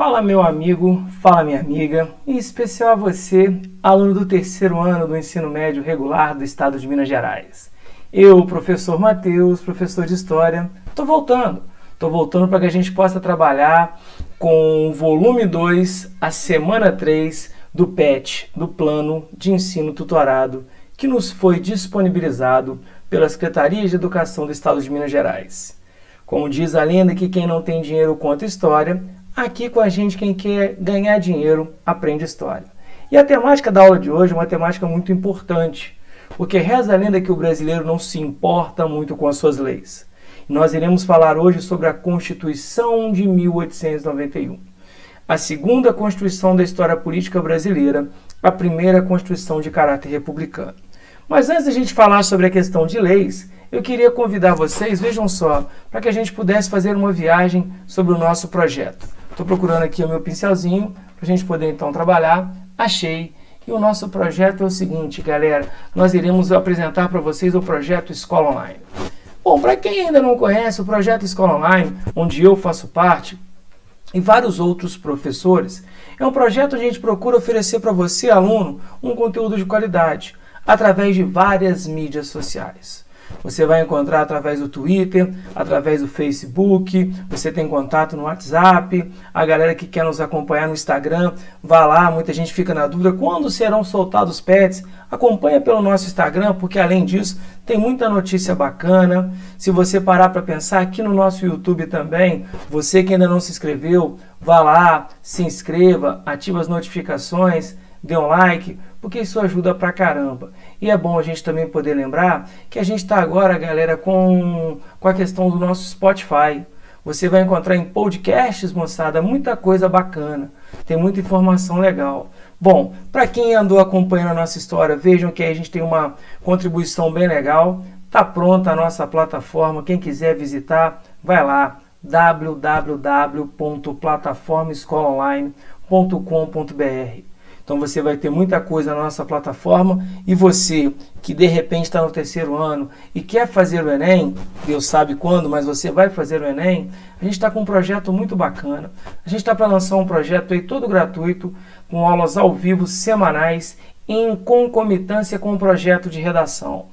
Fala meu amigo, fala minha amiga, em especial a você, aluno do terceiro ano do ensino médio regular do estado de Minas Gerais. Eu, professor Matheus, professor de História, estou voltando para que a gente possa trabalhar com o volume 2, a semana 3 do PET, do Plano de Ensino Tutorado, que nos foi disponibilizado pela Secretaria de Educação do estado de Minas Gerais. Como diz a lenda que quem não tem dinheiro conta história, aqui com a gente quem quer ganhar dinheiro aprende história. E a temática da aula de hoje é uma temática muito importante, porque reza a lenda que o brasileiro não se importa muito com as suas leis. Nós iremos falar hoje sobre a Constituição de 1891, a segunda Constituição da história política brasileira, a primeira Constituição de caráter republicano. Mas antes da gente falar sobre a questão de leis, eu queria convidar vocês, vejam só, para que a gente pudesse fazer uma viagem sobre o nosso projeto. Estou procurando aqui o meu pincelzinho, para a gente poder então trabalhar. Achei. E o nosso projeto é o seguinte, galera. Nós iremos apresentar para vocês o projeto Escola Online. Bom, para quem ainda não conhece, o projeto Escola Online, onde eu faço parte, e vários outros professores, é um projeto onde a gente procura oferecer para você, aluno, um conteúdo de qualidade, através de várias mídias sociais. Você vai encontrar através do Twitter, através do Facebook, você tem contato no WhatsApp, a galera que quer nos acompanhar no Instagram, vá lá, muita gente fica na dúvida, quando serão soltados os pets? Acompanha pelo nosso Instagram, porque além disso, tem muita notícia bacana. Se você parar para pensar, aqui no nosso YouTube também, você que ainda não se inscreveu, vá lá, se inscreva, ativa as notificações, dê um like, porque isso ajuda pra caramba. E é bom a gente também poder lembrar que a gente está agora, galera, com a questão do nosso Spotify. Você vai encontrar em podcasts, moçada, muita coisa bacana. Tem muita informação legal. Bom, para quem andou acompanhando a nossa história, vejam que aí a gente tem uma contribuição bem legal. Tá pronta a nossa plataforma. Quem quiser visitar, vai lá, www.plataformaescolaonline.com.br. Então você vai ter muita coisa na nossa plataforma, e você que de repente está no terceiro ano e quer fazer o Enem, Deus sabe quando, mas você vai fazer o Enem, a gente está com um projeto muito bacana. A gente está para lançar um projeto aí todo gratuito, com aulas ao vivo semanais, em concomitância com o projeto de redação.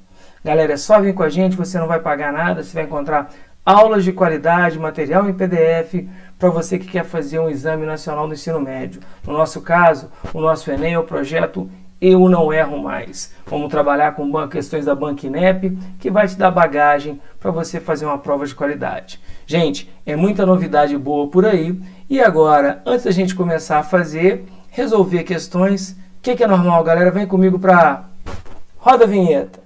Galera, é só vir com a gente, você não vai pagar nada, você vai encontrar aulas de qualidade, material em PDF, para você que quer fazer um exame nacional do ensino médio. No nosso caso, o nosso Enem é o projeto Eu Não Erro Mais. Vamos trabalhar com questões da Banquinep, que vai te dar bagagem para você fazer uma prova de qualidade. Gente, é muita novidade boa por aí. E agora, antes da gente começar a resolver questões, o que é normal, galera? Vem comigo para roda a vinheta.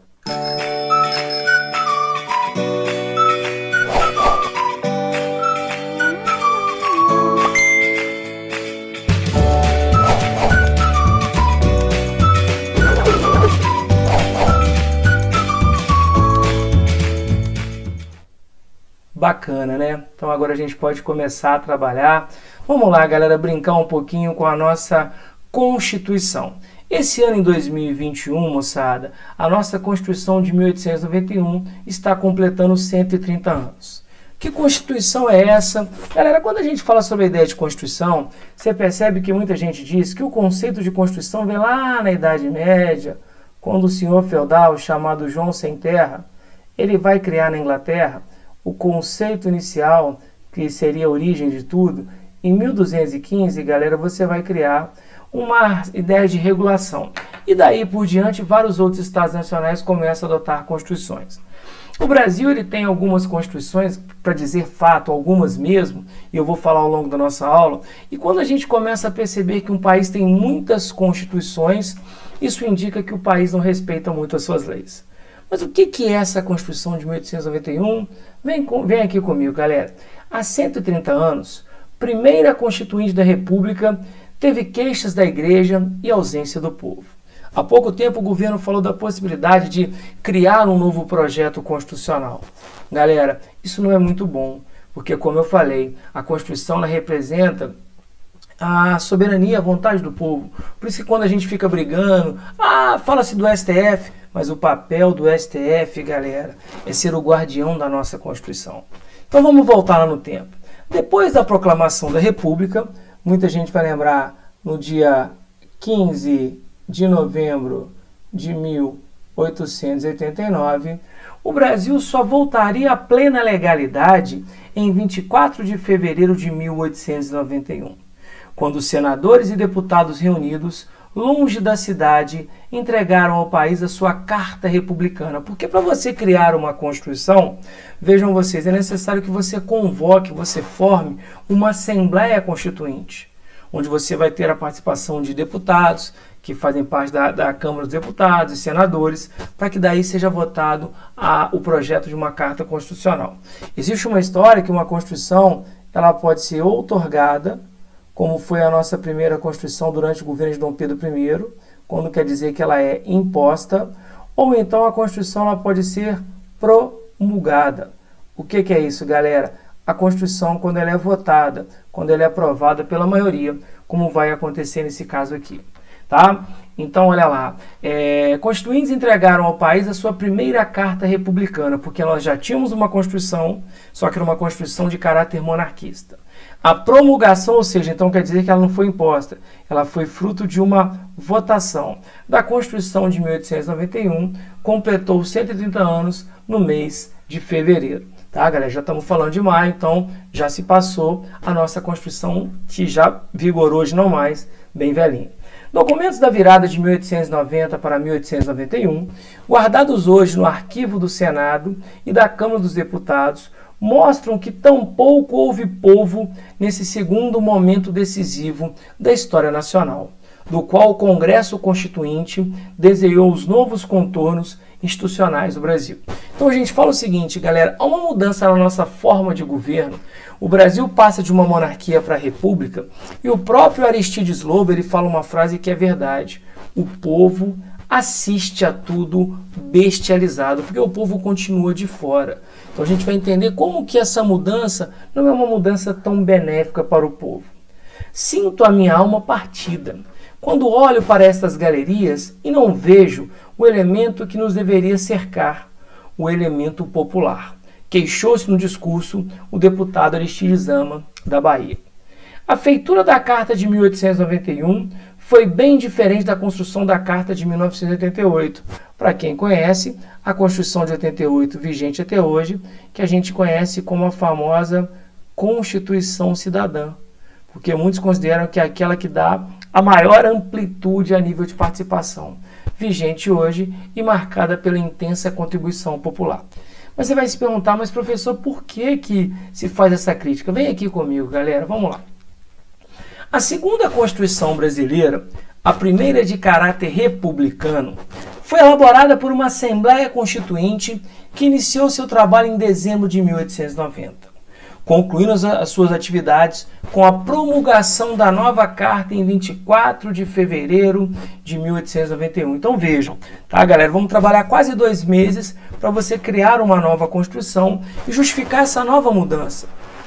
Bacana, né? Então agora a gente pode começar a trabalhar. Vamos lá, galera, brincar um pouquinho com a nossa Constituição. Esse ano, em 2021, moçada, a nossa Constituição de 1891 está completando 130 anos. Que Constituição é essa? Galera, quando a gente fala sobre a ideia de Constituição, você percebe que muita gente diz que o conceito de Constituição vem lá na Idade Média, quando o senhor feudal chamado João Sem Terra, ele vai criar na Inglaterra o conceito inicial, que seria a origem de tudo. Em 1215, galera, você vai criar uma ideia de regulação. E daí por diante, vários outros estados nacionais começam a adotar constituições. O Brasil ele tem algumas constituições, para dizer fato, algumas mesmo, e eu vou falar ao longo da nossa aula. E quando a gente começa a perceber que um país tem muitas constituições, isso indica que o país não respeita muito as suas leis. Mas o que é essa Constituição de 1891? Vem aqui comigo, galera. Há 130 anos, primeira Constituinte da República teve queixas da Igreja e ausência do povo. Há pouco tempo o governo falou da possibilidade de criar um novo projeto constitucional. Galera, isso não é muito bom, porque como eu falei, a Constituição ela representa a soberania, a vontade do povo. Por isso que quando a gente fica brigando, fala-se do STF, mas o papel do STF, galera, é ser o guardião da nossa Constituição. Então vamos voltar lá no tempo. Depois da proclamação da República, muita gente vai lembrar, no dia 15 de novembro de 1889, o Brasil só voltaria à plena legalidade em 24 de fevereiro de 1891, quando os senadores e deputados reunidos, longe da cidade, entregaram ao país a sua Carta Republicana. Porque para você criar uma Constituição, vejam vocês, é necessário que você convoque, você forme uma Assembleia Constituinte, onde você vai ter a participação de deputados, que fazem parte da Câmara dos Deputados e senadores, para que daí seja votado o projeto de uma Carta Constitucional. Existe uma história que uma Constituição ela pode ser outorgada, como foi a nossa primeira Constituição durante o governo de Dom Pedro I, quando quer dizer que ela é imposta, ou então a Constituição ela pode ser promulgada. O que é isso, galera? A Constituição, quando ela é votada, quando ela é aprovada pela maioria, como vai acontecer nesse caso aqui. Tá? Então, olha lá, constituintes entregaram ao país a sua primeira Carta Republicana, porque nós já tínhamos uma Constituição, só que era uma Constituição de caráter monarquista. A promulgação, ou seja, então quer dizer que ela não foi imposta, ela foi fruto de uma votação da Constituição de 1891, completou 130 anos no mês de fevereiro. Tá, galera? Já estamos falando de maio, então já se passou a nossa Constituição, que já vigorou hoje não mais, bem velhinha. Documentos da virada de 1890 para 1891, guardados hoje no arquivo do Senado e da Câmara dos Deputados, mostram que tampouco houve povo nesse segundo momento decisivo da história nacional, do qual o Congresso Constituinte desenhou os novos contornos institucionais do Brasil. Então a gente fala o seguinte, galera, há uma mudança na nossa forma de governo. O Brasil passa de uma monarquia para a república e o próprio Aristides Lobo ele fala uma frase que é verdade. O povo assiste a tudo bestializado, porque o povo continua de fora. Então a gente vai entender como que essa mudança não é uma mudança tão benéfica para o povo. Sinto a minha alma partida quando olho para estas galerias e não vejo o elemento que nos deveria cercar, o elemento popular. Queixou-se no discurso o deputado Aristides Zama, da Bahia. A feitura da Carta de 1891 foi bem diferente da construção da Carta de 1988. Para quem conhece, a Constituição de 88, vigente até hoje, que a gente conhece como a famosa Constituição Cidadã, porque muitos consideram que é aquela que dá a maior amplitude a nível de participação, vigente hoje e marcada pela intensa contribuição popular. Mas você vai se perguntar, mas professor, por que se faz essa crítica? Vem aqui comigo, galera, vamos lá. A segunda Constituição brasileira, a primeira de caráter republicano, foi elaborada por uma Assembleia Constituinte que iniciou seu trabalho em dezembro de 1890, concluindo as suas atividades com a promulgação da nova Carta em 24 de fevereiro de 1891. Então vejam, tá, galera? Vamos trabalhar quase 2 meses para você criar uma nova Constituição e justificar essa nova mudança.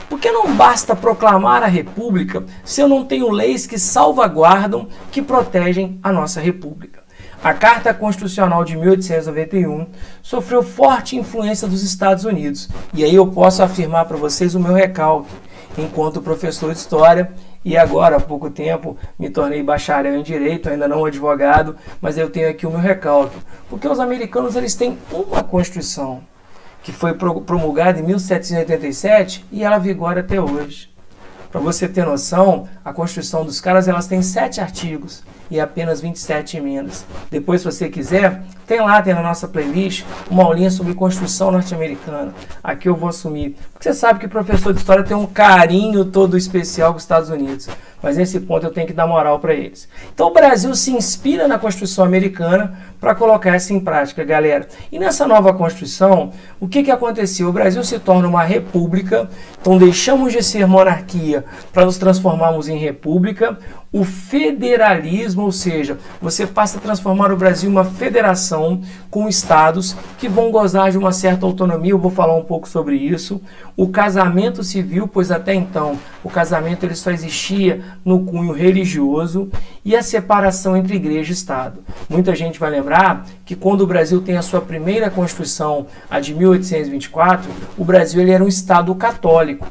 Porque não basta proclamar a República se eu não tenho leis que salvaguardam, que protegem a nossa República. A Carta Constitucional de 1891 sofreu forte influência dos Estados Unidos. E aí eu posso afirmar para vocês o meu recalque, enquanto professor de História, e agora há pouco tempo me tornei bacharel em Direito, ainda não advogado, mas eu tenho aqui o meu recalque. Porque os americanos eles têm uma Constituição, que foi promulgada em 1787 e ela vigora até hoje. Para você ter noção, a Constituição dos caras elas tem 7 artigos e apenas 27 emendas. Depois, se você quiser, tem na nossa playlist uma aulinha sobre Constituição norte-americana. Aqui eu vou assumir. Porque você sabe que o professor de História tem um carinho todo especial com os Estados Unidos. Mas nesse ponto eu tenho que dar moral para eles. Então o Brasil se inspira na Constituição americana para colocar isso em prática, galera. E nessa nova Constituição, o que aconteceu? O Brasil se torna uma república, então deixamos de ser monarquia para nos transformarmos em república. O federalismo, ou seja, você passa a transformar o Brasil em uma federação com estados que vão gozar de uma certa autonomia, eu vou falar um pouco sobre isso. O casamento civil, pois até então o casamento ele só existia no cunho religioso, e a separação entre igreja e Estado. Muita gente vai lembrar que quando o Brasil tem a sua primeira Constituição, a de 1824, o Brasil ele era um Estado católico.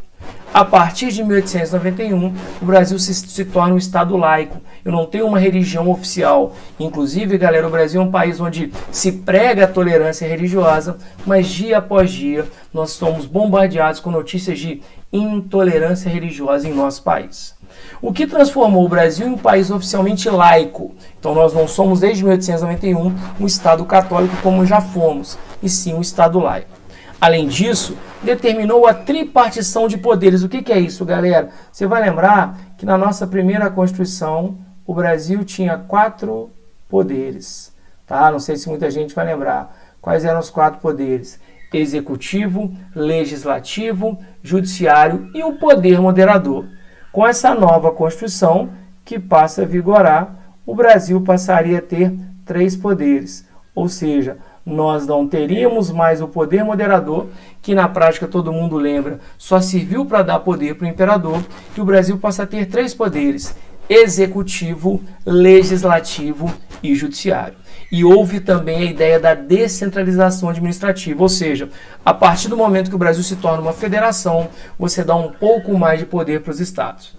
A partir de 1891, o Brasil se torna um Estado laico. Eu não tenho uma religião oficial. Inclusive, galera, o Brasil é um país onde se prega a tolerância religiosa, mas dia após dia nós somos bombardeados com notícias de intolerância religiosa em nosso país. O que transformou o Brasil em um país oficialmente laico. Então nós não somos desde 1891 um Estado católico como já fomos, e sim um Estado laico. Além disso, determinou a tripartição de poderes. O que é isso, galera? Você vai lembrar que na nossa primeira Constituição, o Brasil tinha 4 poderes. Tá? Não sei se muita gente vai lembrar. Quais eram os 4 poderes? Executivo, legislativo, judiciário e o poder moderador. Com essa nova Constituição, que passa a vigorar, o Brasil passaria a ter 3 poderes. Ou seja, nós não teríamos mais o poder moderador, que na prática todo mundo lembra, só serviu para dar poder para o imperador, e o Brasil passa a ter 3 poderes: executivo, legislativo e judiciário. E houve também a ideia da descentralização administrativa, ou seja, a partir do momento que o Brasil se torna uma federação, você dá um pouco mais de poder para os estados.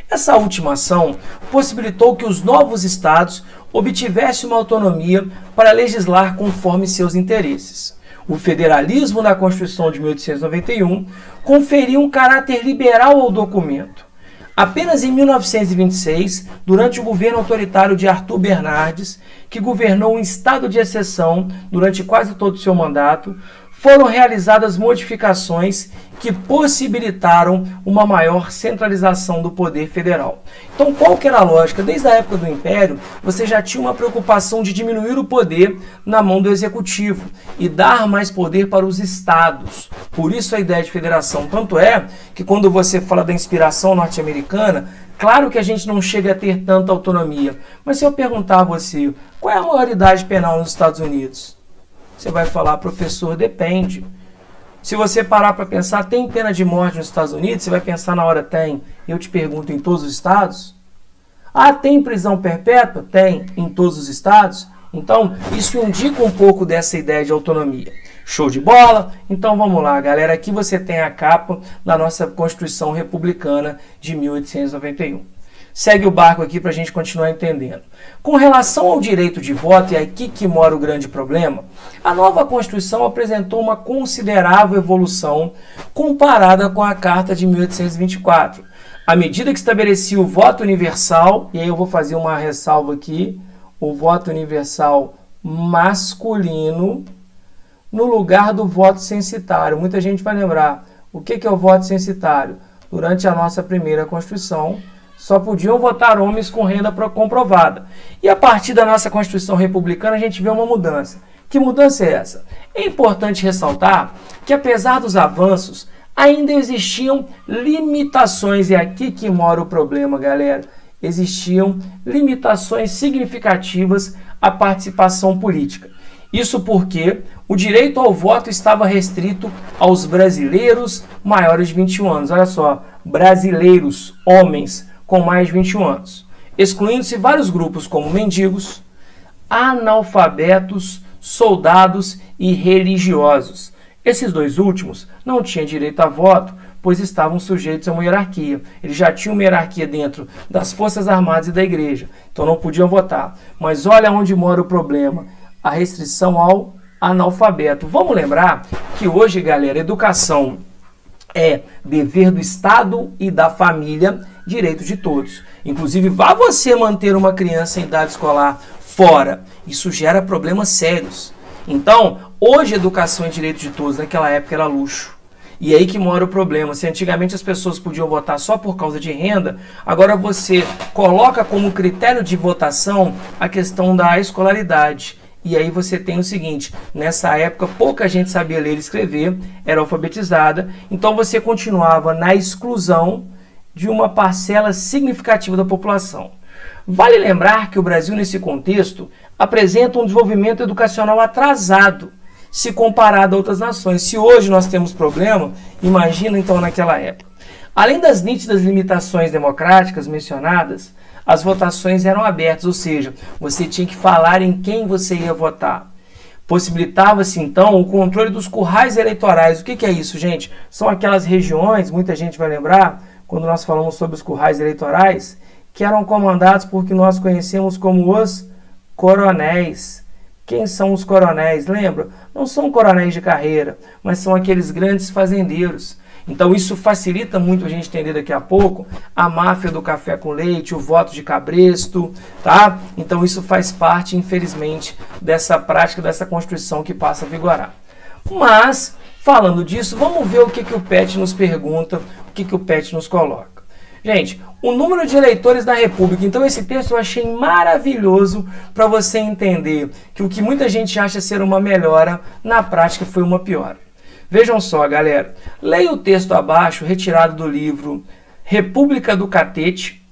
Essa última ação possibilitou que os novos estados obtivessem uma autonomia para legislar conforme seus interesses. O federalismo na Constituição de 1891 conferia um caráter liberal ao documento. Apenas em 1926, durante o governo autoritário de Arthur Bernardes, que governou em estado de exceção durante quase todo o seu mandato, foram realizadas modificações que possibilitaram uma maior centralização do poder federal. Então, qual que era a lógica? Desde a época do Império, você já tinha uma preocupação de diminuir o poder na mão do executivo e dar mais poder para os estados. Por isso a ideia de federação. Tanto é que quando você fala da inspiração norte-americana, claro que a gente não chega a ter tanta autonomia. Mas se eu perguntar a você, qual é a maioridade penal nos Estados Unidos? Você vai falar, professor, depende. Se você parar para pensar, tem pena de morte nos Estados Unidos? Você vai pensar na hora, tem. Eu te pergunto, em todos os estados? Ah, tem prisão perpétua? Tem, em todos os estados? Então, isso indica um pouco dessa ideia de autonomia. Show de bola? Então vamos lá, galera. Aqui você tem a capa da nossa Constituição Republicana de 1891. Segue o barco aqui para a gente continuar entendendo. Com relação ao direito de voto, e é aqui que mora o grande problema, a nova Constituição apresentou uma considerável evolução comparada com a Carta de 1824. À medida que estabelecia o voto universal, e aí eu vou fazer uma ressalva aqui, o voto universal masculino no lugar do voto censitário. Muita gente vai lembrar, o que é o voto censitário? Durante a nossa primeira Constituição, só podiam votar homens com renda comprovada. E a partir da nossa Constituição Republicana, a gente vê uma mudança. Que mudança é essa? É importante ressaltar que, apesar dos avanços, ainda existiam limitações. E é aqui que mora o problema, galera. Existiam limitações significativas à participação política. Isso porque o direito ao voto estava restrito aos brasileiros maiores de 21 anos. Olha só, brasileiros, homens com mais de 21 anos, excluindo-se vários grupos como mendigos, analfabetos, soldados e religiosos. Esses 2 últimos não tinham direito a voto, pois estavam sujeitos a uma hierarquia. Eles já tinham uma hierarquia dentro das Forças Armadas e da Igreja, então não podiam votar. Mas olha onde mora o problema, a restrição ao analfabeto. Vamos lembrar que hoje, galera, educação é dever do Estado e da família, direito de todos. Inclusive, vá você manter uma criança em idade escolar fora. Isso gera problemas sérios. Então, hoje educação é direito de todos, naquela época era luxo. E aí que mora o problema. Se antigamente as pessoas podiam votar só por causa de renda, agora você coloca como critério de votação a questão da escolaridade. E aí você tem o seguinte, nessa época pouca gente sabia ler e escrever, era alfabetizada, então você continuava na exclusão de uma parcela significativa da população. Vale lembrar que o Brasil, nesse contexto, apresenta um desenvolvimento educacional atrasado, se comparado a outras nações. Se hoje nós temos problema, imagina então naquela época. Além das nítidas limitações democráticas mencionadas, as votações eram abertas, ou seja, você tinha que falar em quem você ia votar. Possibilitava-se, então, o controle dos currais eleitorais. O que é isso, gente? São aquelas regiões, muita gente vai lembrar, quando nós falamos sobre os currais eleitorais, que eram comandados por que nós conhecemos como os coronéis. Quem são os coronéis? Lembra? Não são coronéis de carreira, mas são aqueles grandes fazendeiros. Então isso facilita muito a gente entender daqui a pouco a máfia do café com leite, o voto de cabresto, tá? Então isso faz parte, infelizmente, dessa prática, dessa Constituição que passa a vigorar. Mas, falando disso, vamos ver o que o PET nos pergunta, o que o PET nos coloca. Gente, o número de eleitores da República. Então esse texto eu achei maravilhoso para você entender que o que muita gente acha ser uma melhora, na prática foi uma piora. Vejam só, galera. Leia o texto abaixo, retirado do livro República do Catete.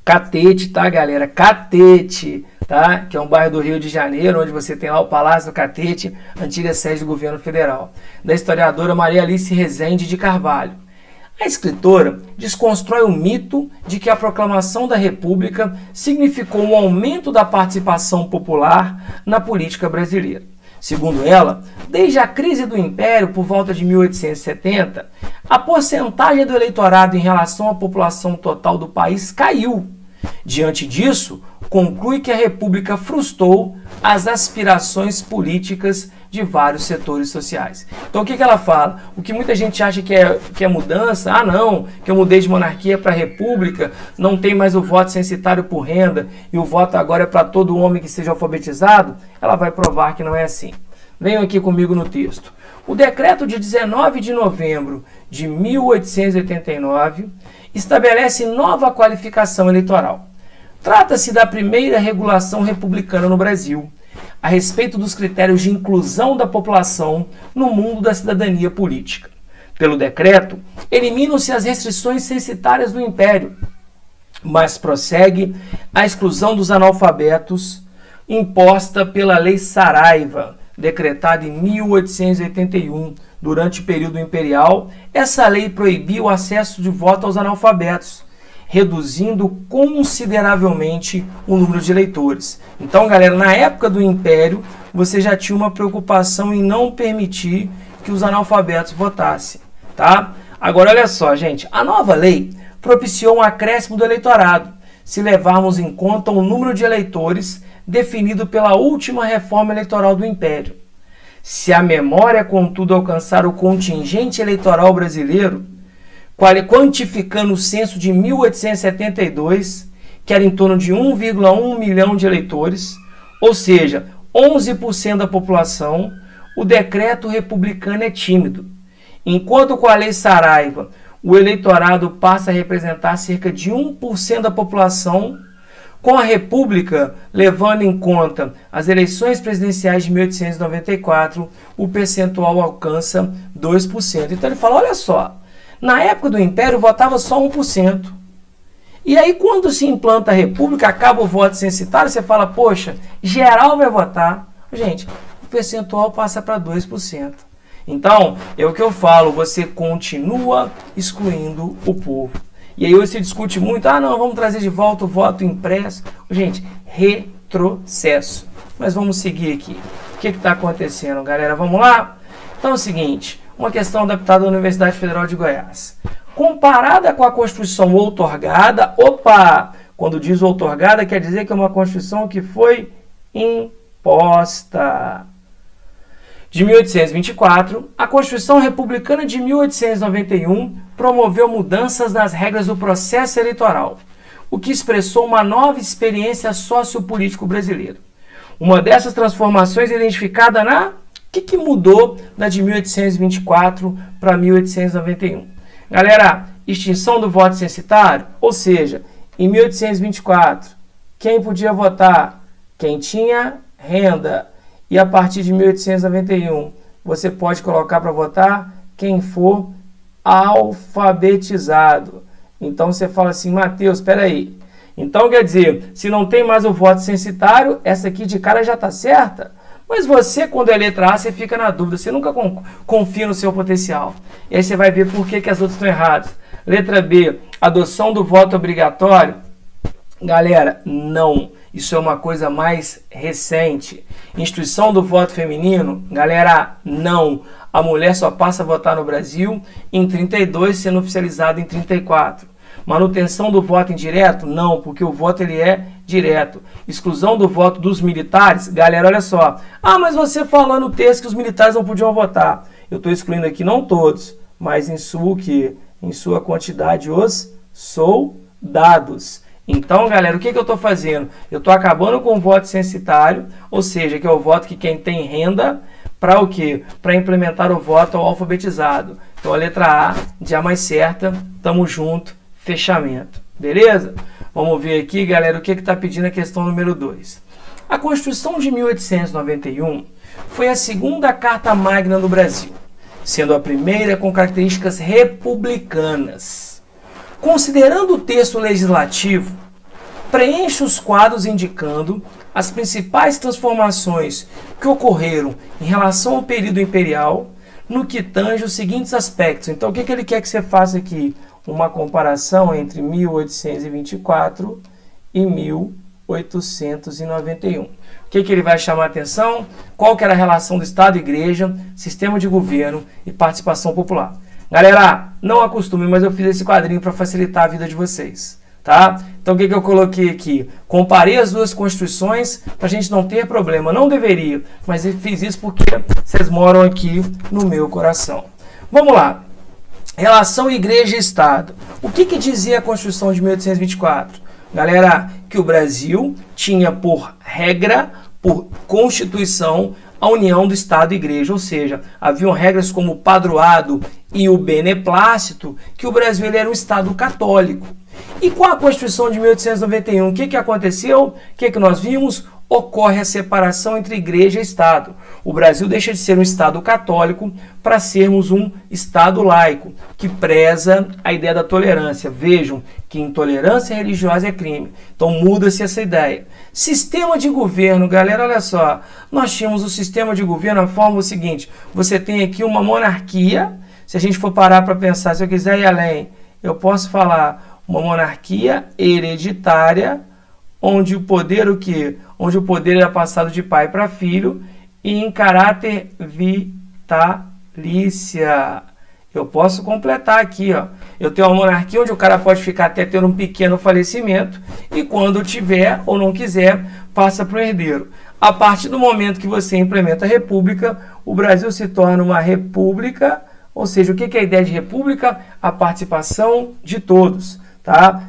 Catete, tá, galera? Catete, tá? Que é um bairro do Rio de Janeiro, onde você tem lá o Palácio do Catete, antiga sede do governo federal, da historiadora Maria Alice Rezende de Carvalho. A escritora desconstrói o mito de que a proclamação da República significou um aumento da participação popular na política brasileira. Segundo ela, desde a crise do Império, por volta de 1870, a porcentagem do eleitorado em relação à população total do país caiu. Diante disso, conclui que a República frustrou as aspirações políticas de vários setores sociais. Então o que ela fala? O que muita gente acha que é mudança, não, que eu mudei de monarquia para república, não tem mais o voto censitário por renda e o voto agora é para todo homem que seja alfabetizado, ela vai provar que não é assim. Venham aqui comigo no texto. O decreto de 19 de novembro de 1889 estabelece nova qualificação eleitoral. Trata-se da primeira regulação republicana no Brasil, a respeito dos critérios de inclusão da população no mundo da cidadania política. Pelo decreto, eliminam-se as restrições censitárias do Império, mas prossegue a exclusão dos analfabetos imposta pela Lei Saraiva, decretada em 1881, durante o período imperial. Essa lei proibiu o acesso de voto aos analfabetos, reduzindo consideravelmente o número de eleitores. Então, galera, na época do Império, você já tinha uma preocupação em não permitir que os analfabetos votassem, tá? Agora, olha só, gente, a nova lei propiciou um acréscimo do eleitorado, se levarmos em conta o número de eleitores definido pela última reforma eleitoral do Império. Se a memória, contudo, alcançar o contingente eleitoral brasileiro, quantificando o censo de 1872, que era em torno de 1,1 milhão de eleitores, ou seja, 11% da população, o decreto republicano é tímido. Enquanto com a Lei Saraiva, o eleitorado passa a representar cerca de 1% da população, com a República, levando em conta as eleições presidenciais de 1894, o percentual alcança 2%. Então ele fala, olha só, na época do Império votava só 1%. E aí quando se implanta a República, acaba o voto censitário, você fala, poxa, geral vai votar. Gente, o percentual passa para 2%. Então, é o que eu falo, você continua excluindo o povo. E aí você discute muito, não, vamos trazer de volta o voto impresso. Gente, retrocesso. Mas vamos seguir aqui. O que está acontecendo, galera? Vamos lá? Então é o seguinte, uma questão adaptada à Universidade Federal de Goiás. Comparada com a Constituição outorgada, quando diz outorgada, quer dizer que é uma Constituição que foi imposta. De 1824, a Constituição Republicana de 1891 promoveu mudanças nas regras do processo eleitoral, o que expressou uma nova experiência sociopolítico brasileira. Uma dessas transformações é identificada na... O que mudou da de 1824 para 1891? Galera, extinção do voto censitário, ou seja, em 1824, quem podia votar? Quem tinha renda. E a partir de 1891, você pode colocar para votar quem for alfabetizado. Então você fala assim, Mateus, espera aí. Então quer dizer, se não tem mais o voto censitário, essa aqui de cara já está certa. Mas você, quando é letra A, você fica na dúvida, você nunca confia no seu potencial. E aí você vai ver por que as outras estão erradas. Letra B, adoção do voto obrigatório. Galera, não. Isso é uma coisa mais recente. Instituição do voto feminino, galera, não. A mulher só passa a votar no Brasil em 32, sendo oficializado em 34. Manutenção do voto indireto? Não, porque o voto ele é direto. Exclusão do voto dos militares? Galera, olha só. Ah, mas você falou no texto que os militares não podiam votar. Eu estou excluindo aqui não todos, mas em sua quantidade os soldados. Então, galera, o que eu estou fazendo? Eu estou acabando com o voto censitário, ou seja, que é o voto que quem tem renda, para o quê? Para implementar o voto ao alfabetizado. Então, a letra A, já mais certa, tamo junto, fechamento. Beleza? Vamos ver aqui, galera, o que está pedindo a questão número 2. A Constituição de 1891 foi a segunda Carta Magna do Brasil, sendo a primeira com características republicanas. Considerando o texto legislativo, preenche os quadros indicando as principais transformações que ocorreram em relação ao período imperial no que tange os seguintes aspectos. Então, o que ele quer que você faça aqui? Uma comparação entre 1824 e 1891. O que ele vai chamar a atenção? Qual que era a relação do Estado e Igreja, sistema de governo e participação popular. Galera, não acostume, mas eu fiz esse quadrinho para facilitar a vida de vocês, tá? Então, o que eu coloquei aqui? Comparei as duas constituições para a gente não ter problema. Não deveria, mas eu fiz isso porque vocês moram aqui no meu coração. Vamos lá. Relação Igreja e Estado. O que dizia a Constituição de 1824? Galera, que o Brasil tinha por regra, por Constituição, a união do Estado e Igreja, ou seja, haviam regras como o padroado e o beneplácito, que o Brasil ele era um Estado católico. E com a Constituição de 1891, o que aconteceu? O que nós vimos? Ocorre a separação entre Igreja e Estado. O Brasil deixa de ser um Estado católico para sermos um Estado laico, que preza a ideia da tolerância. Vejam que intolerância religiosa é crime. Então muda-se essa ideia. Sistema de governo, galera, olha só. Nós tínhamos o sistema de governo, a forma é o seguinte. Você tem aqui uma monarquia. Se a gente for parar para pensar, se eu quiser ir além, eu posso falar uma monarquia hereditária, onde o poder Onde o poder era passado de pai para filho e em caráter vitalícia. Eu posso completar aqui, ó. Eu tenho uma monarquia onde o cara pode ficar até ter um pequeno falecimento e quando tiver ou não quiser, passa para o herdeiro. A partir do momento que você implementa a república, o Brasil se torna uma república, ou seja, o que é a ideia de república? A participação de todos, tá?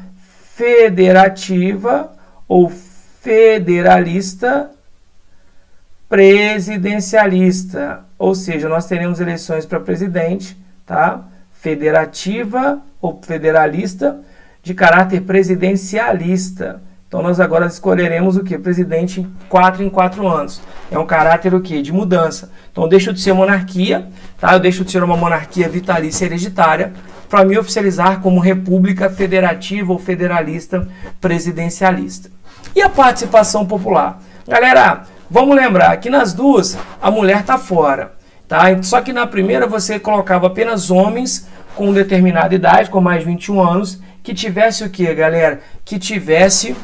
Federativa ou federalista, presidencialista, ou seja, nós teremos eleições para presidente, tá? Federativa ou federalista de caráter presidencialista. Então nós agora escolheremos o que? Presidente em 4 anos. É um caráter o que? De mudança. Então deixa de ser monarquia, tá? Eu deixo de ser uma monarquia vitalícia hereditária para me oficializar como república federativa ou federalista presidencialista. E a participação popular? Galera, vamos lembrar que nas duas a mulher está fora, tá? Só que na primeira você colocava apenas homens com determinada idade, com mais de 21 anos, que tivesse o que, galera? Que tivesse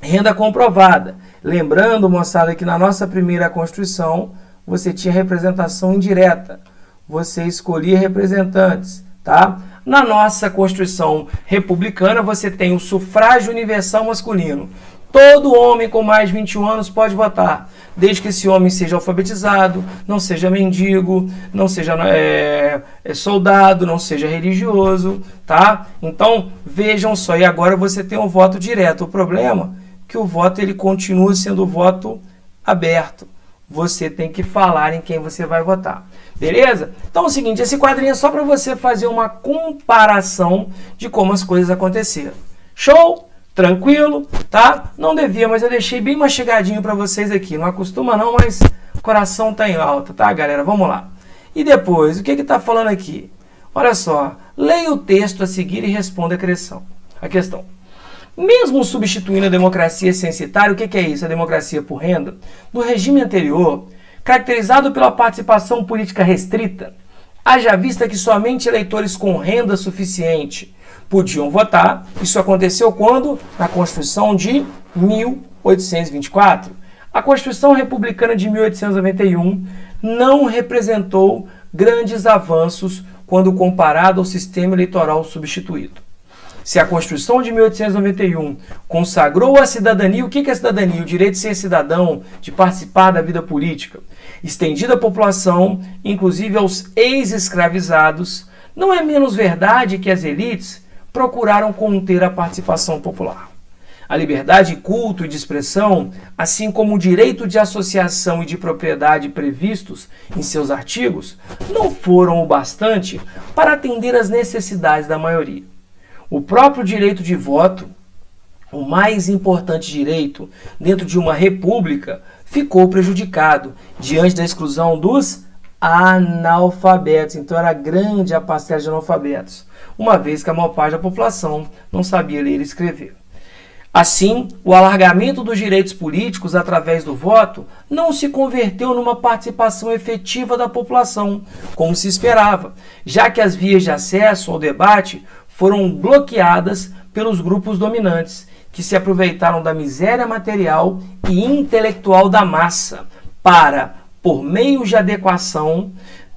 renda comprovada. Lembrando, moçada, que na nossa primeira Constituição você tinha representação indireta. Você escolhia representantes, tá? Na nossa Constituição republicana você tem o sufrágio universal masculino. Todo homem com mais de 21 anos pode votar, desde que esse homem seja alfabetizado, não seja mendigo, não seja soldado, não seja religioso, tá? Então, vejam só, e agora você tem um voto direto. O problema é que o voto ele continua sendo voto aberto. Você tem que falar em quem você vai votar. Beleza? Então é o seguinte, esse quadrinho é só para você fazer uma comparação de como as coisas aconteceram. Show? Tranquilo, tá? Não devia, mas eu deixei bem mastigadinho para vocês aqui. Não acostuma não, mas o coração tá em alta, tá, galera? Vamos lá. E depois, o que tá falando aqui? Olha só, leia o texto a seguir e responda a questão. Mesmo substituindo a democracia censitária, o que é isso? A democracia por renda? No regime anterior, caracterizado pela participação política restrita, Haja vista que somente eleitores com renda suficiente podiam votar. Isso aconteceu quando? Na Constituição de 1824. A Constituição Republicana de 1891 não representou grandes avanços quando comparado ao sistema eleitoral substituído. Se a Constituição de 1891 consagrou a cidadania, o que é cidadania? O direito de ser cidadão, de participar da vida política, estendida à população, inclusive aos ex-escravizados, não é menos verdade que as elites procuraram conter a participação popular. A liberdade de culto e de expressão, assim como o direito de associação e de propriedade previstos em seus artigos, não foram o bastante para atender às necessidades da maioria. O próprio direito de voto, o mais importante direito dentro de uma república, ficou prejudicado diante da exclusão dos analfabetos. Então era grande a parcela de analfabetos, uma vez que a maior parte da população não sabia ler e escrever. Assim, o alargamento dos direitos políticos através do voto não se converteu numa participação efetiva da população, como se esperava, já que as vias de acesso ao debate foram bloqueadas pelos grupos dominantes, que se aproveitaram da miséria material e intelectual da massa para, por meio de adequação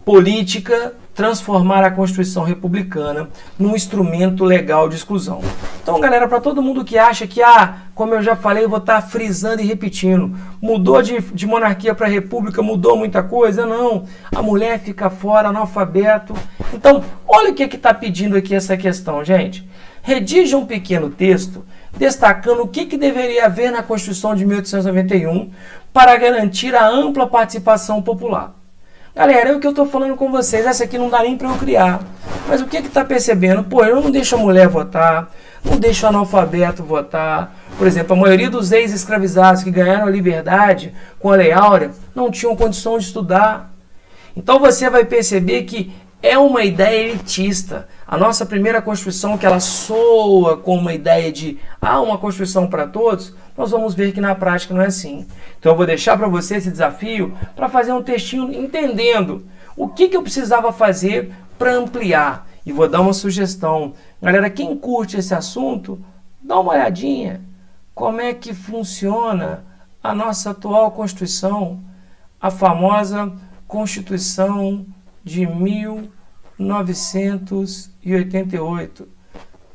política, transformar a Constituição Republicana num instrumento legal de exclusão. Então, galera, para todo mundo que acha que, como eu já falei, eu vou estar frisando e repetindo, mudou de monarquia para república, mudou muita coisa? Não, a mulher fica fora, analfabeto. Então, olha o que está pedindo aqui essa questão, gente. Redija um pequeno texto destacando o que deveria haver na Constituição de 1891 para garantir a ampla participação popular. Galera, é o que eu estou falando com vocês. Essa aqui não dá nem para eu criar. Mas o que está percebendo? Pô, eu não deixo a mulher votar, não deixo o analfabeto votar. Por exemplo, a maioria dos ex-escravizados que ganharam a liberdade com a Lei Áurea não tinham condição de estudar. Então você vai perceber que é uma ideia elitista. A nossa primeira Constituição, que ela soa com uma ideia de uma Constituição para todos, nós vamos ver que na prática não é assim. Então eu vou deixar para você esse desafio para fazer um textinho entendendo o que eu precisava fazer para ampliar. E vou dar uma sugestão. Galera, quem curte esse assunto, dá uma olhadinha. Como é que funciona a nossa atual Constituição, a famosa Constituição de 1988,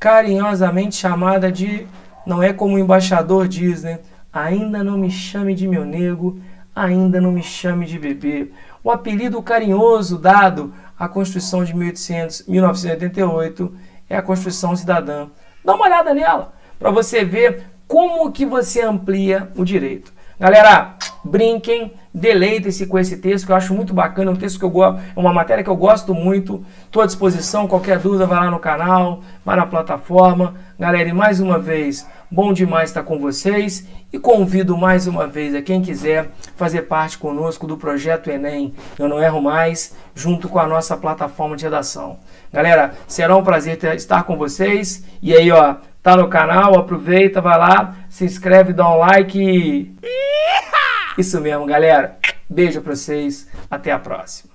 carinhosamente chamada de, não é como o embaixador diz, né? Ainda não me chame de meu nego, ainda não me chame de bebê. O apelido carinhoso dado à Constituição de 1988 é a Constituição Cidadã. Dá uma olhada nela, para você ver como que você amplia o direito. Galera, brinquem, deleitem-se com esse texto, que eu acho muito bacana, é um texto que eu gosto, é uma matéria que eu gosto muito. Estou à disposição, qualquer dúvida vai lá no canal, vai na plataforma. Galera, e mais uma vez, bom demais estar com vocês e convido mais uma vez a quem quiser fazer parte conosco do projeto Enem Eu Não Erro Mais, junto com a nossa plataforma de redação. Galera, será um prazer estar com vocês. E aí, tá no canal, aproveita, vai lá, se inscreve, dá um like. Isso mesmo, galera. Beijo pra vocês. Até a próxima.